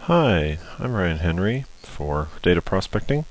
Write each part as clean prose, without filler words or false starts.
Hi, I'm Ryan Henry for Data Prospecting.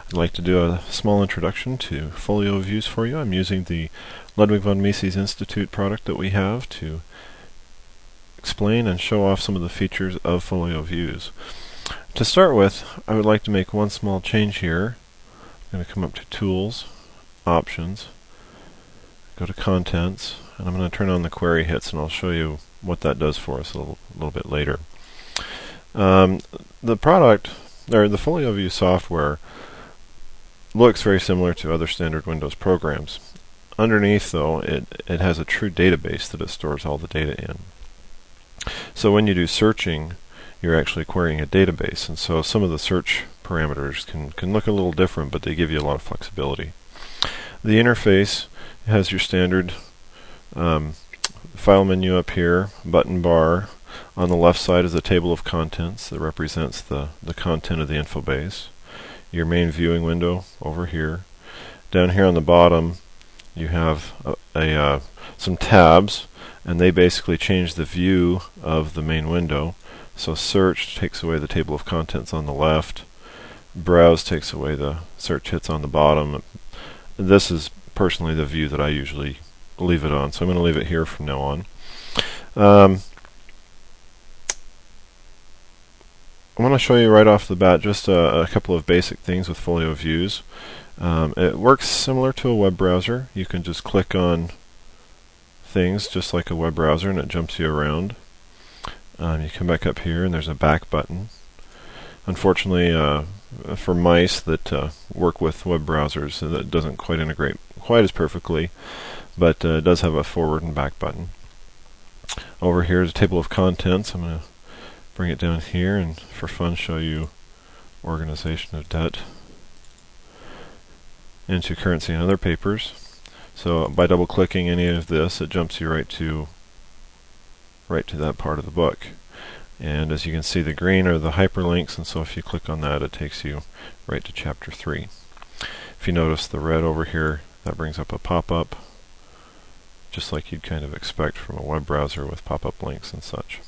I'd like to do a small introduction to Folio Views for you. I'm using the Ludwig von Mises Institute product that we have to explain and show off some of the features of Folio Views. To start with, I would like to make one small change here. I'm going to come up to Tools, Options, go to Contents, and I'm going to turn on the query hits, and I'll show you what that does for us a little bit later. The product, or the Folio View software, looks very similar to other standard Windows programs. Underneath, though, it has a true database that it stores all the data in. So when you do searching, you're actually querying a database, and so some of the search parameters can look a little different, but they give you a lot of flexibility. The interface has your standard file menu up here, button bar. On the left side is a table of contents that represents the content of the info base. Your main viewing window over here. Down here on the bottom you have some tabs, and they basically change the view of the main window. So search takes away the table of contents on the left. Browse takes away the search hits on the bottom. This is personally the view that I usually leave it on, so I'm going to leave it here from now on. I want to show you right off the bat just a couple of basic things with Folio Views. It works similar to a web browser. You can just click on things just like a web browser and it jumps you around. You come back up here and there's a back button. Unfortunately, for mice that work with web browsers, that doesn't quite integrate quite as perfectly, but it does have a forward and back button. Over here is a table of contents. I'm going to bring it down here and for fun show you organization of debt into currency and other papers. So by double clicking any of this, it jumps you right to that part of the book. And as you can see, the green are the hyperlinks, and so if you click on that, it takes you right to chapter 3. If you notice the red over here, that brings up a pop-up, just like you'd kind of expect from a web browser with pop-up links and such.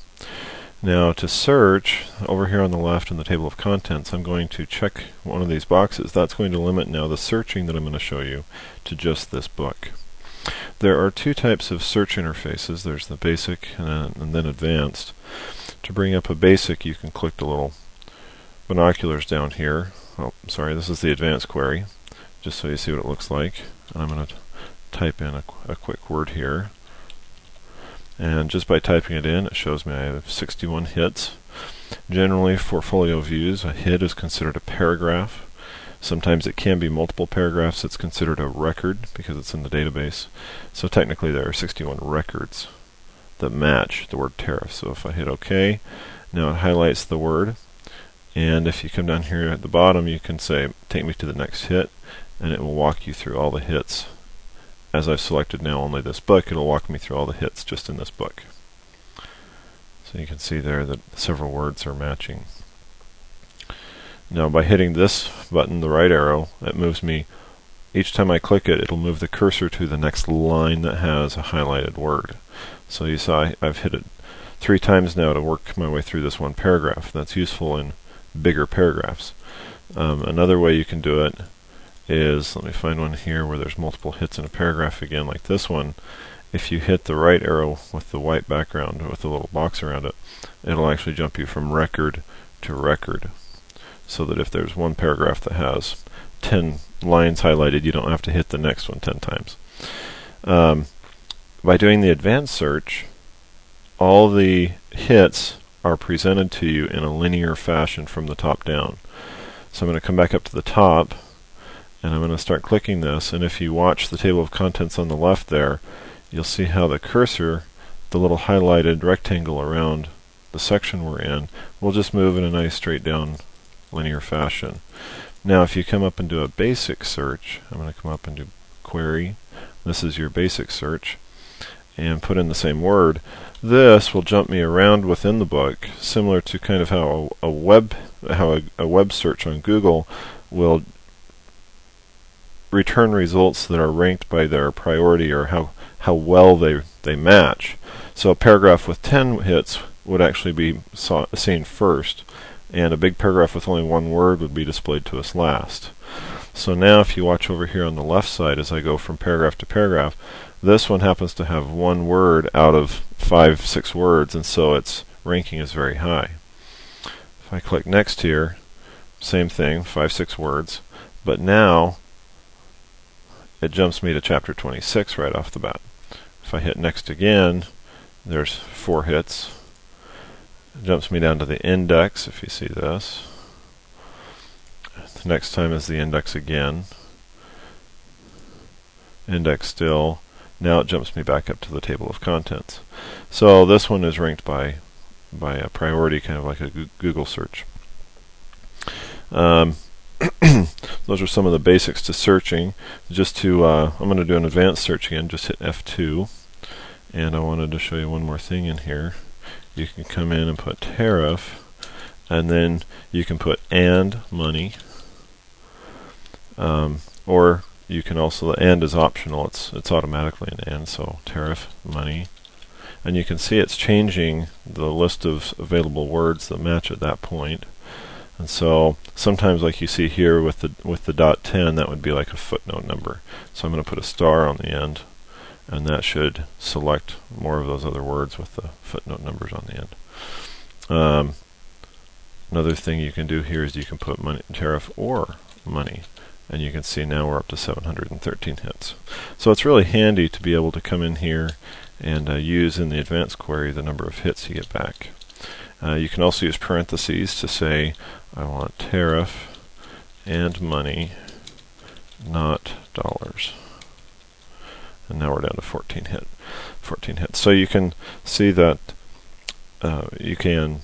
Now to search, over here on the left in the table of contents, I'm going to check one of these boxes. That's going to limit now the searching that I'm going to show you to just this book. There are two types of search interfaces. There's the basic and then advanced. To bring up a basic, you can click the little binoculars down here. Oh, sorry, this is the advanced query, just so you see what it looks like. And I'm going to type in a quick word here. And just by typing it in, it shows me I have 61 hits. Generally, for Folio Views, a hit is considered a paragraph. Sometimes it can be multiple paragraphs. It's considered a record because it's in the database. So technically there are 61 records that match the word tariff. So if I hit OK, now it highlights the word. And if you come down here at the bottom, you can say, take me to the next hit, and it will walk you through all the hits. As I've selected now only this book, it'll walk me through all the hits just in this book. So you can see there that several words are matching. Now by hitting this button, the right arrow, it moves me, each time I click it, it'll move the cursor to the next line that has a highlighted word. So you saw I've hit it 3 times now to work my way through this one paragraph. That's useful in bigger paragraphs. Another way you can do it is, let me find one here where there's multiple hits in a paragraph again, like this one. If you hit the right arrow with the white background with the little box around it, it'll actually jump you from record to record, so that if there's one paragraph that has 10 lines highlighted, you don't have to hit the next one 10 times. By doing the advanced search, all the hits are presented to you in a linear fashion from the top down. So I'm going to come back up to the top, and I'm going to start clicking this, and if you watch the table of contents on the left there, you'll see how the cursor, the little highlighted rectangle around the section we're in, will just move in a nice straight down linear fashion. Now if you come up and do a basic search, I'm going to come up and do query, this is your basic search, and put in the same word. This will jump me around within the book, similar to kind of how a web search on Google will return results that are ranked by their priority or how well they match. So a paragraph with 10 hits would actually be seen first, and a big paragraph with only one word would be displayed to us last. So now if you watch over here on the left side as I go from paragraph to paragraph, this one happens to have one word out of 5-6 words, and so its ranking is very high. If I click next here, same thing, 5-6 words, but now it jumps me to chapter 26 right off the bat. If I hit next again, there's 4 hits. It jumps me down to the index, if you see this. The next time is the index again. Index still. Now it jumps me back up to the table of contents. So this one is ranked by a priority, kind of like a Google search. Those are some of the basics to searching. Just to, I'm going to do an advanced search again. Just hit F2. And I wanted to show you one more thing in here. You can come in and put tariff, and then you can put and money. Or you can also, the and is optional, it's automatically an and, so tariff, money. And you can see it's changing the list of available words that match at that point. And so sometimes, like you see here with the .10, that would be like a footnote number. So I'm going to put a star on the end, and that should select more of those other words with the footnote numbers on the end. Another thing you can do here is you can put money, tariff or money, and you can see now we're up to 713 hits. So it's really handy to be able to come in here and use in the advanced query the number of hits you get back. You can also use parentheses to say I want tariff and money, not dollars. And now we're down to 14 hits. So you can see that you can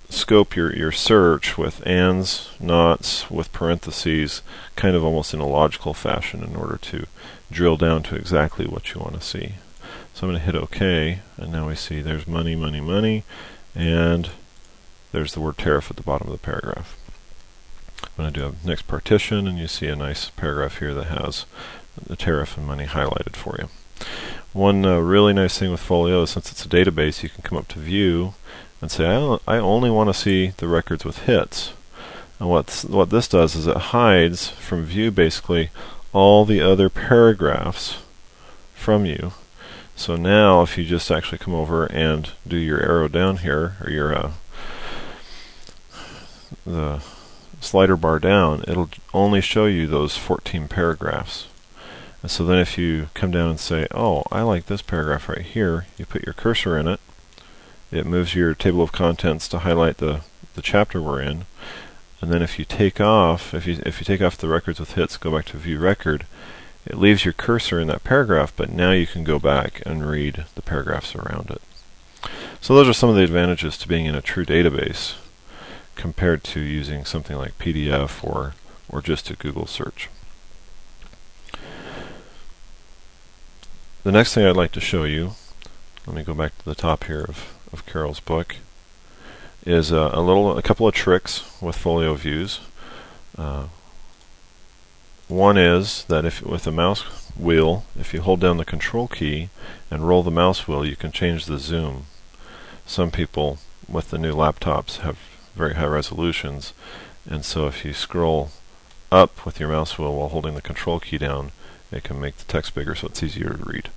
scope your search with ands, nots, with parentheses, kind of almost in a logical fashion in order to drill down to exactly what you want to see. So I'm going to hit OK, and now we see there's money, money, money, and there's the word tariff at the bottom of the paragraph. I'm going to do a next partition, and you see a nice paragraph here that has the tariff and money highlighted for you. One really nice thing with Folio is, since it's a database, you can come up to View and say, I only want to see the records with hits. And what this does is it hides from view basically all the other paragraphs from you. So now if you just actually come over and do your arrow down here, or your the slider bar down, it'll only show you those 14 paragraphs. And so then if you come down and say, oh, I like this paragraph right here, you put your cursor in it, it moves your table of contents to highlight the chapter we're in. And then if you take off, if you take off the records with hits, go back to view record, it leaves your cursor in that paragraph, but now you can go back and read the paragraphs around it. So those are some of the advantages to being in a true database compared to using something like PDF or just a Google search. The next thing I'd like to show you, let me go back to the top here of Carol's book, is a couple of tricks with Folio Views. One is that with the mouse wheel, if you hold down the control key and roll the mouse wheel, you can change the zoom. Some people with the new laptops have very high resolutions, and so if you scroll up with your mouse wheel while holding the control key down, it can make the text bigger so it's easier to read.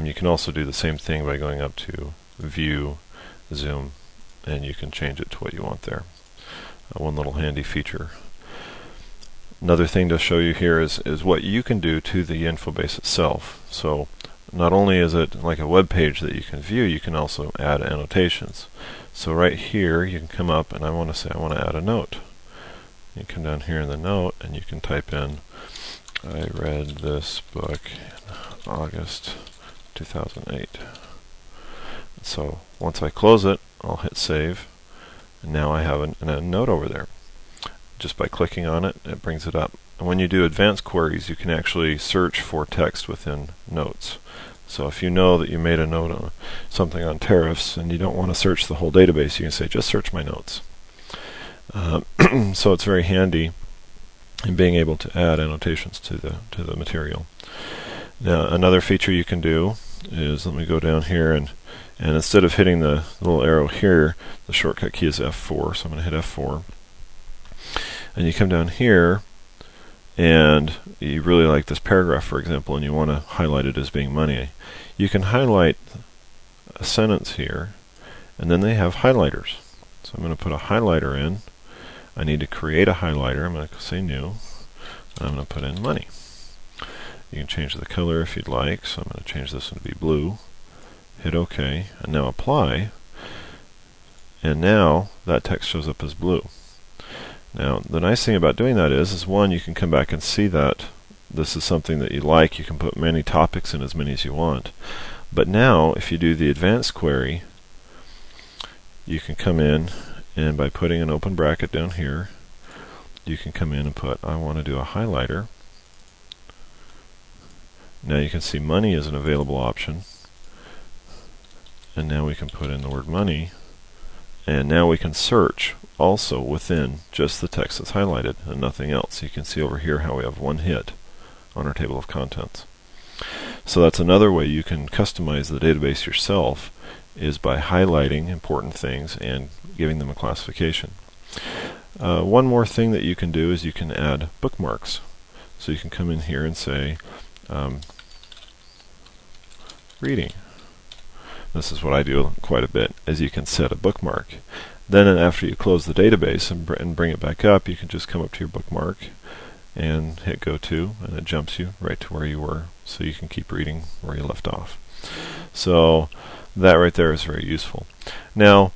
You can also do the same thing by going up to View, Zoom, and you can change it to what you want there. One little handy feature. Another thing to show you here is what you can do to the infobase itself. So not only is it like a web page that you can view, you can also add annotations. So right here you can come up and I want to say I want to add a note. You come down here in the note and you can type in, I read this book in August 2008. So once I close it, I'll hit save, and now I have a note over there. Just by clicking on it, it brings it up. And when you do advanced queries, you can actually search for text within notes. So if you know that you made a note on something on tariffs and you don't want to search the whole database, you can say just search my notes. So it's very handy in being able to add annotations to the material. Now another feature you can do is, let me go down here, and And instead of hitting the little arrow here, the shortcut key is F4, so I'm going to hit F4. And you come down here, and you really like this paragraph, for example, and you want to highlight it as being money. You can highlight a sentence here, and then they have highlighters. So I'm going to put a highlighter in. I need to create a highlighter. I'm going to say new. I'm going to put in money. You can change the color if you'd like, so I'm going to change this one to be blue. Hit OK, and now apply, and now that text shows up as blue. Now the nice thing about doing that is one, you can come back and see that this is something that you like. You can put many topics in, as many as you want. But now if you do the advanced query, you can come in, and by putting an open bracket down here, you can come in and put, I want to do a highlighter. Now you can see money is an available option. And now we can put in the word money, and now we can search also within just the text that's highlighted and nothing else. You can see over here how we have one hit on our table of contents. So that's another way you can customize the database yourself, is by highlighting important things and giving them a classification. One more thing that you can do is you can add bookmarks. So you can come in here and say reading. This is what I do quite a bit, is you can set a bookmark. Then after you close the database and bring it back up, you can just come up to your bookmark and hit go to, and it jumps you right to where you were, so you can keep reading where you left off. So that right there is very useful. Now,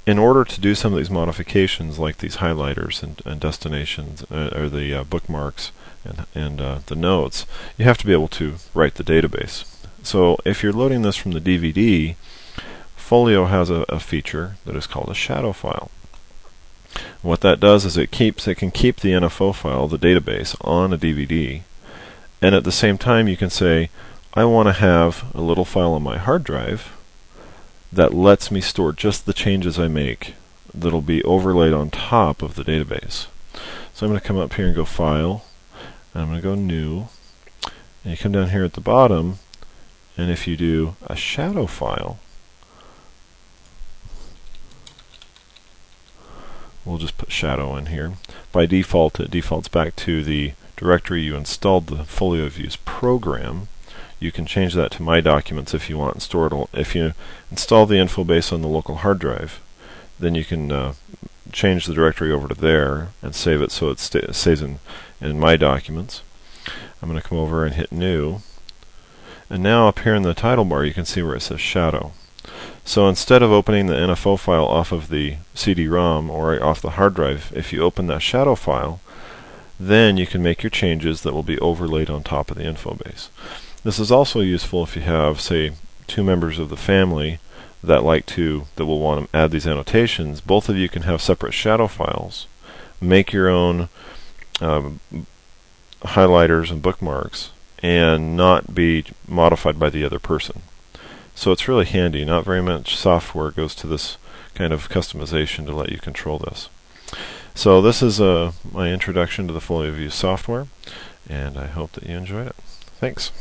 in order to do some of these modifications, like these highlighters and destinations, or the bookmarks and the notes, you have to be able to write the database. So if you're loading this from the DVD, Folio has a feature that is called a shadow file. What that does is it can keep the NFO file, the database, on a DVD, and at the same time you can say, I want to have a little file on my hard drive that lets me store just the changes I make that'll be overlaid on top of the database. So I'm going to come up here and go File, and I'm going to go New, and you come down here at the bottom, and if you do a shadow file, we'll just put shadow in here. By default, it defaults back to the directory you installed the Folio Views program. You can change that to My Documents if you want and store it. If you install the info base on the local hard drive, then you can change the directory over to there and save it so it stays in My Documents. I'm going to come over and hit New. And now up here in the title bar you can see where it says Shadow. So instead of opening the NFO file off of the CD-ROM or off the hard drive, if you open that shadow file, then you can make your changes that will be overlaid on top of the info base. This is also useful if you have, say, two members of the family that will want to add these annotations. Both of you can have separate shadow files, make your own highlighters and bookmarks, and not be modified by the other person. So it's really handy. Not very much software goes to this kind of customization to let you control this. So this is my introduction to the Folio Views software, and I hope that you enjoyed it. Thanks.